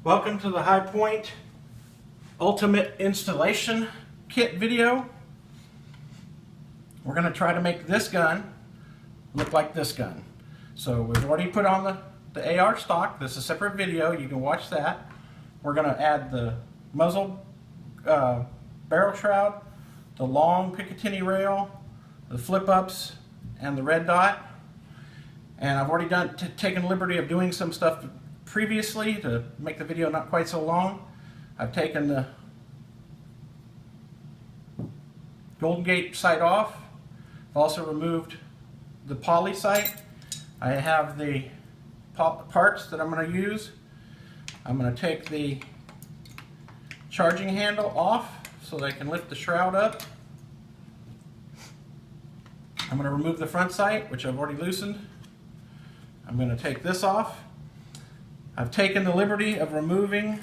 Welcome to the High Point Ultimate Installation Kit video. We're going to try to make this gun look like this gun. So we've already put on the AR stock. This is a separate video. You can watch that. We're going to add the muzzle barrel shroud, the long picatinny rail, the flip-ups, and the red dot. And I've already taken the liberty of doing some stuff previously to make the video not quite so long. I've taken the Golden Gate sight off. I've also removed the poly sight. I have the parts that I'm going to use. I'm going to take the charging handle off so that I can lift the shroud up. I'm going to remove the front sight, which I've already loosened. I'm going to take this off. I've taken the liberty of removing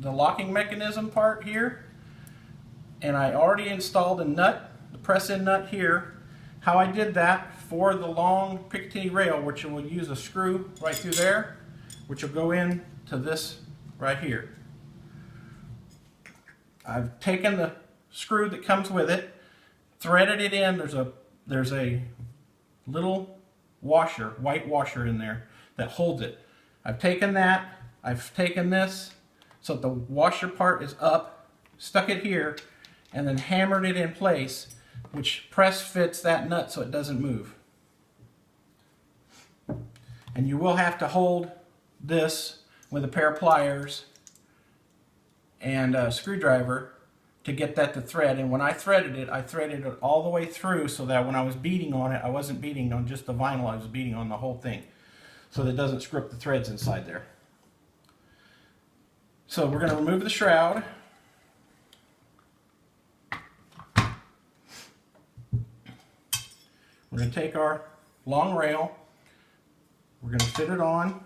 the locking mechanism part here, and I already installed a nut, the press-in nut here. How I did that for the long picatinny rail, which will use a screw right through there, which will go in to this right here. I've taken the screw that comes with it, threaded it in. There's a little washer, white washer in there that holds it. I've taken that, I've taken this, so the washer part is up, stuck it here, and then hammered it in place, which press fits that nut so it doesn't move. And you will have to hold this with a pair of pliers and a screwdriver to get that to thread. And when I threaded it all the way through so that when I was beating on it, I wasn't beating on just the vinyl, I was beating on the whole thing, so that it doesn't screw up the threads inside there. So we're going to remove the shroud. We're going to take our long rail. We're going to fit it on.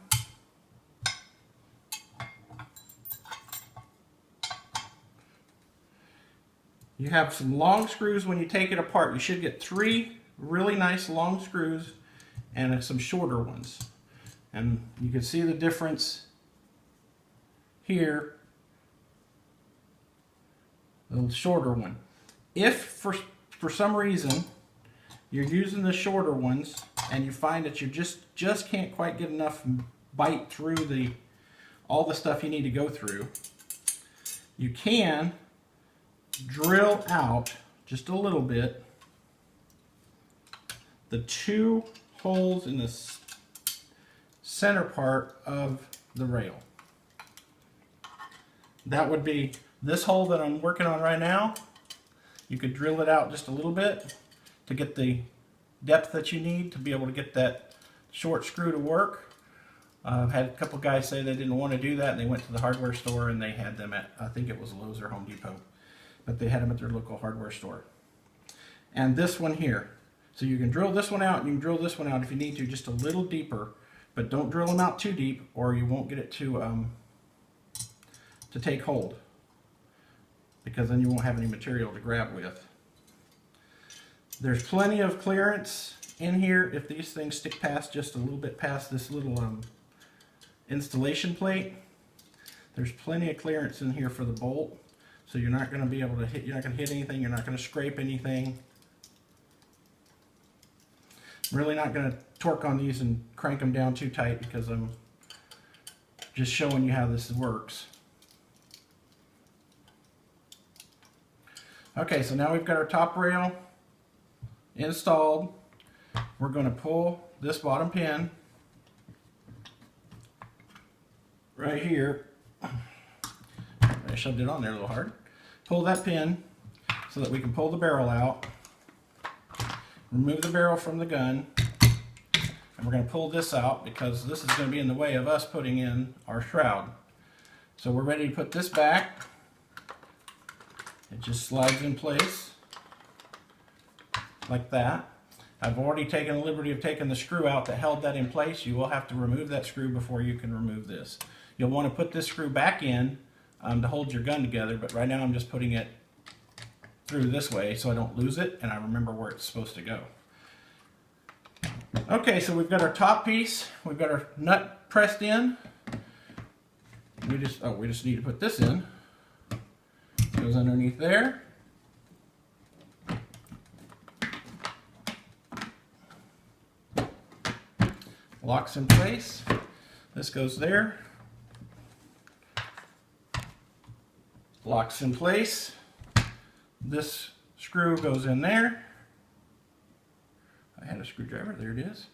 You have some long screws when you take it apart. You should get 3 really nice long screws and some shorter ones. And you can see the difference here, the shorter one. If for some reason you're using the shorter ones and you find that you just can't quite get enough bite through all the stuff you need to go through, you can drill out just a little bit the 2 holes in the center part of the rail. That would be this hole that I'm working on right now. You could drill it out just a little bit to get the depth that you need to be able to get that short screw to work. I've had a couple guys say they didn't want to do that, and they went to the hardware store and they had them at, I think it was Lowe's or Home Depot, but they had them at their local hardware store. And this one here. So you can drill this one out and you can drill this one out if you need to, just a little deeper, but don't drill them out too deep or you won't get it to take hold, because then you won't have any material to grab with. There's plenty of clearance in here if these things stick past just a little bit past this little installation plate. There's plenty of clearance in here for the bolt, so you're not going to be able to hit, you're not going to hit anything, you're not going to scrape anything. I'm really not going to torque on these and crank them down too tight because I'm just showing you how this works. Okay, so now we've got our top rail installed. We're going to pull this bottom pin right here. I shoved it on there a little hard. Pull that pin so that we can pull the barrel out. Remove the barrel from the gun. And we're going to pull this out because this is going to be in the way of us putting in our shroud. So we're ready to put this back. It just slides in place like that. I've already taken the liberty of taking the screw out that held that in place. You will have to remove that screw before you can remove this. You'll want to put this screw back in to hold your gun together, but right now I'm just putting it through this way so I don't lose it and I remember where it's supposed to go. Okay, so we've got our top piece, we've got our nut pressed in. We just need to put this in. Goes underneath there. Locks in place. This goes there. Locks in place. This screw goes in there. I had a screwdriver, there it is.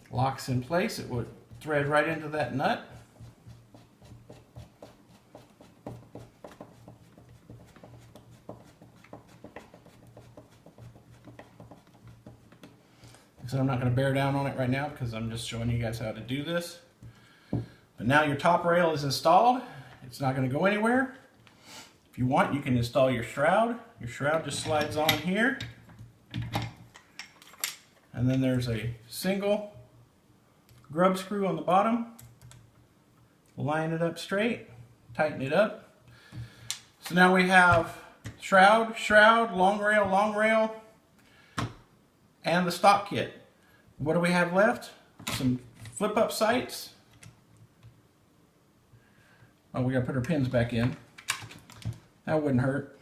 Locks in place, it would thread right into that nut. So I'm not going to bear down on it right now because I'm just showing you guys how to do this. But now your top rail is installed. It's not going to go anywhere. If you want, you can install your shroud. Your shroud just slides on here. And then there's a single grub screw on the bottom. Line it up straight, tighten it up. So now we have shroud, long rail, and the stock kit. What do we have left? Some flip up sights. Oh, we gotta put our pins back in. That wouldn't hurt.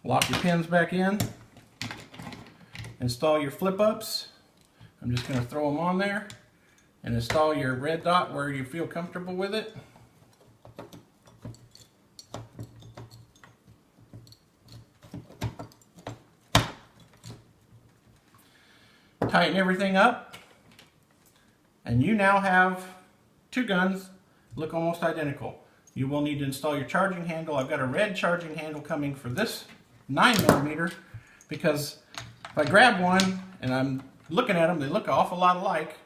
Lock your pins back in. Install your flip ups. I'm just gonna throw them on there. And install your red dot where you feel comfortable with it. Tighten everything up, and you now have two guns look almost identical. You will need to install your charging handle. I've got a red charging handle coming for this 9mm because if I grab one and I'm looking at them, they look an awful lot alike.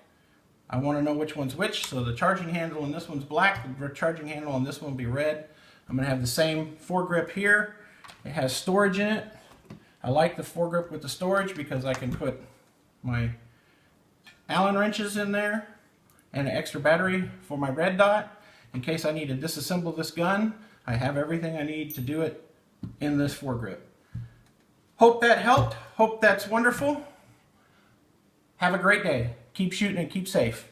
I want to know which one's which, so the charging handle on this one's black, the charging handle on this one will be red. I'm going to have the same foregrip here. It has storage in it. I like the foregrip with the storage because I can put my Allen wrenches in there and an extra battery for my red dot. In case I need to disassemble this gun, I have everything I need to do it in this foregrip. Hope that helped. Hope that's wonderful. Have a great day. Keep shooting and keep safe.